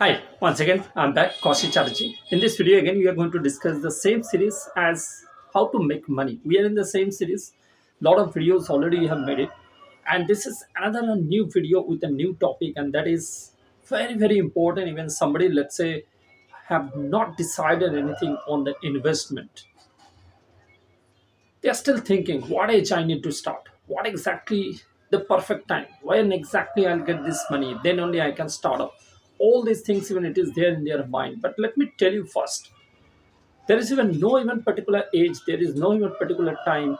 Hi, once again, I'm back, Kaushi Chatterjee. In this video, again, we are going to discuss the same series as how to make money. We are in the same series. Lot of videos already we have made it, and this is another new video with a new topic, and that is very important. Even somebody, let's say, have not decided anything on the investment, they're still thinking what age I need to start, what exactly the perfect time, when exactly I'll get this money, then only I can start up. All these things, even it is there in their mind. But let me tell you first, there is even no even particular age, there is no even particular time.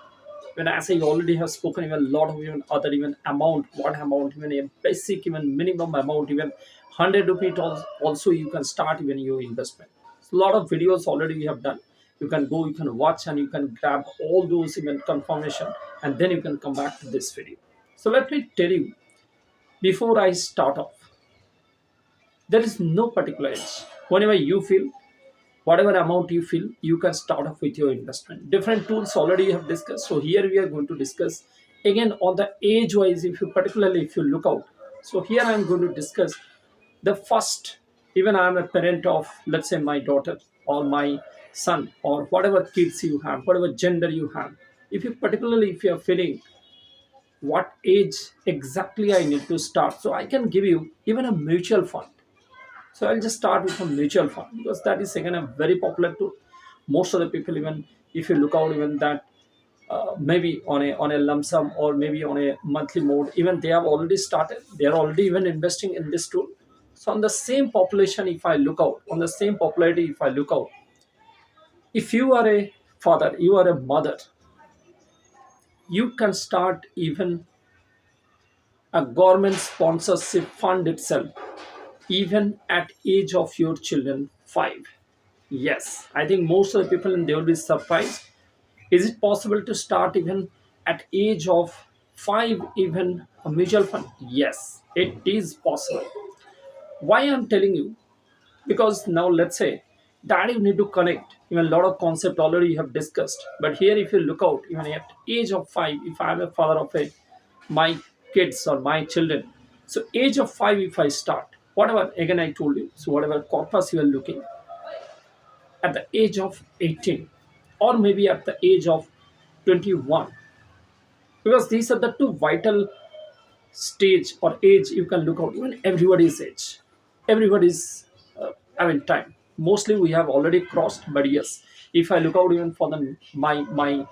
When, as I already have spoken, even a lot of even other even amount, what amount, even a basic even minimum amount, even 100 rupees also you can start even your investment. A lot of videos already we have done. You can go, you can watch, and you can grab all those even confirmation, and then you can come back to this video. So let me tell you, before I start off, there is no particular age. Whenever you feel, whatever amount you feel, you can start off with your investment. Different tools already have discussed, so here we are going to discuss again on the age wise. If you particularly, if you look out, so here I am going to discuss the first. Even I am a parent of, let's say, my daughter or my son, or whatever kids you have, whatever gender you have. If you particularly, if you are feeling what age exactly I need to start, so I can give you even a mutual fund. So I'll just start with a mutual fund, because that is again a very popular tool. Most of the people, even if you look out, even that maybe on a lump sum, or maybe on a monthly mode, even they have already started. They are already even investing in this tool. So on the same population, if I look out, on the same popularity, if I look out, if you are a father, you are a mother, you can start even a government sponsorship fund itself, even at age of your children 5. Yes, I think most of the people, and they will be surprised. Is it possible to start even at age of 5 even a mutual fund? Yes, it is possible. Why I'm telling you? Because now let's say that you need to connect. Even a lot of concept already you have discussed. But here, if you look out, even at age of 5, if I'm a father of a my kids or my children, so age of 5, if I start, whatever, again I told you, so whatever corpus you are looking at the age of 18, or maybe at the age of 21, because these are the two vital stage or age you can look out. Even everybody's age, everybody's time, mostly we have already crossed. But yes, if I look out even for the my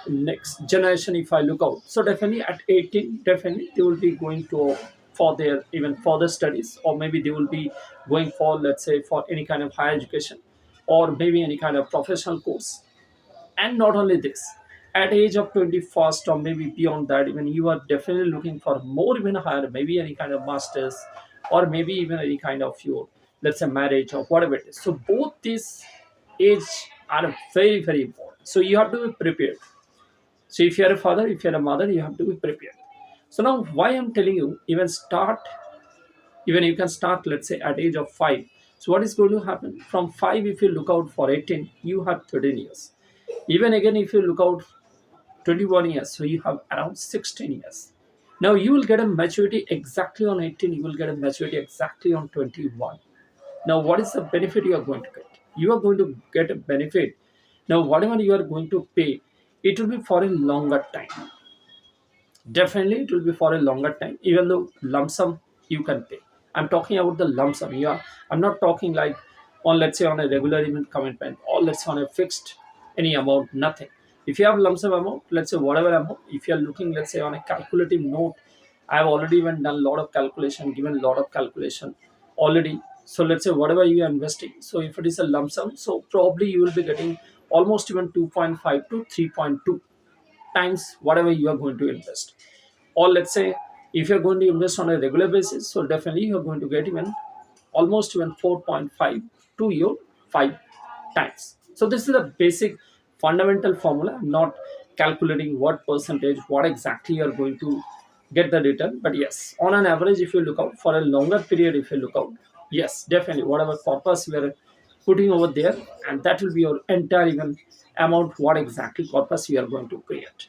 next generation, if I look out, so definitely at 18, definitely they will be going to for their even further studies, or maybe they will be going for, let's say, for any kind of higher education, or maybe any kind of professional course. And not only this, at age of 21st, or maybe beyond that, even you are definitely looking for more, even higher, maybe any kind of masters, or maybe even any kind of your, let's say, marriage or whatever it is. So both these age are very important, so you have to be prepared. So if you're a father, if you're a mother, you have to be prepared. So now, why I'm telling you, even start, even you can start, let's say, at age of 5. So what is going to happen from 5? If you look out for 18, you have 13 years. Even again, if you look out 21 years, so you have around 16 years. Now you will get a maturity exactly on 18, you will get a maturity exactly on 21. Now what is the benefit you are going to get? You are going to get a benefit. Now whatever you are going to pay, it will be for a longer time. Definitely, it will be for a longer time. Even though lump sum you can pay, I'm talking about the lump sum. Yeah, I'm not talking like on, let's say, on a regular even commitment, or let's say on a fixed any amount. Nothing. If you have lump sum amount, let's say whatever amount, if you are looking, let's say, on a calculative note, I've already even done a lot of calculation, given a lot of calculation already. So let's say whatever you are investing. So if it is a lump sum, so probably you will be getting almost even 2.5 to 3.2 times whatever you are going to invest. Or let's say, if you're going to invest on a regular basis, so definitely you're going to get even almost even 4.5 to your 5 times. So this is a basic fundamental formula. I'm not calculating what percentage, what exactly you're going to get the return. But yes, on an average, if you look out for a longer period, if you look out, yes, definitely whatever corpus we are putting over there, and that will be your entire even amount, what exactly corpus you are going to create.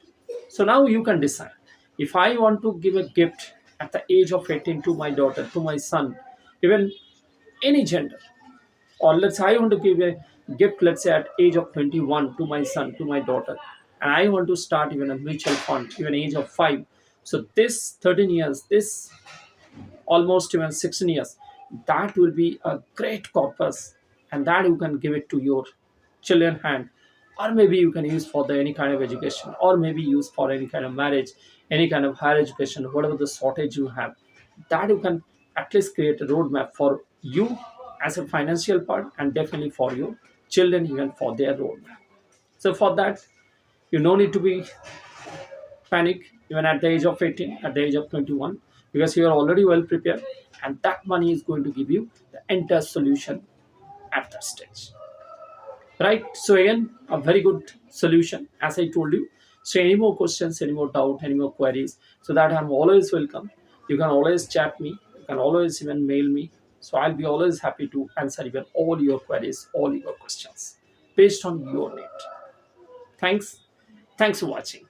So now you can decide, if I want to give a gift at the age of 18 to my daughter, to my son, even any gender. Or let's say I want to give a gift, let's say at age of 21 to my son, to my daughter, and I want to start even a mutual fund even age of 5. So this 13 years, this almost even 16 years, that will be a great corpus, and that you can give it to your children hand, or maybe you can use for the any kind of education, or maybe use for any kind of marriage, any kind of higher education, whatever the shortage you have, that you can at least create a roadmap for you as a financial part, and definitely for your children even for their roadmap. So for that, you no need to be panic even at the age of 18, at the age of 21, because you are already well prepared, and that money is going to give you the entire solution at that stage. Right? So again, a very good solution, as I told you. So any more questions, any more doubt, any more queries, so that I'm always welcome. You can always chat me, you can always even mail me. So I'll be always happy to answer even all your queries, all your questions based on your need. Thanks. Thanks for watching.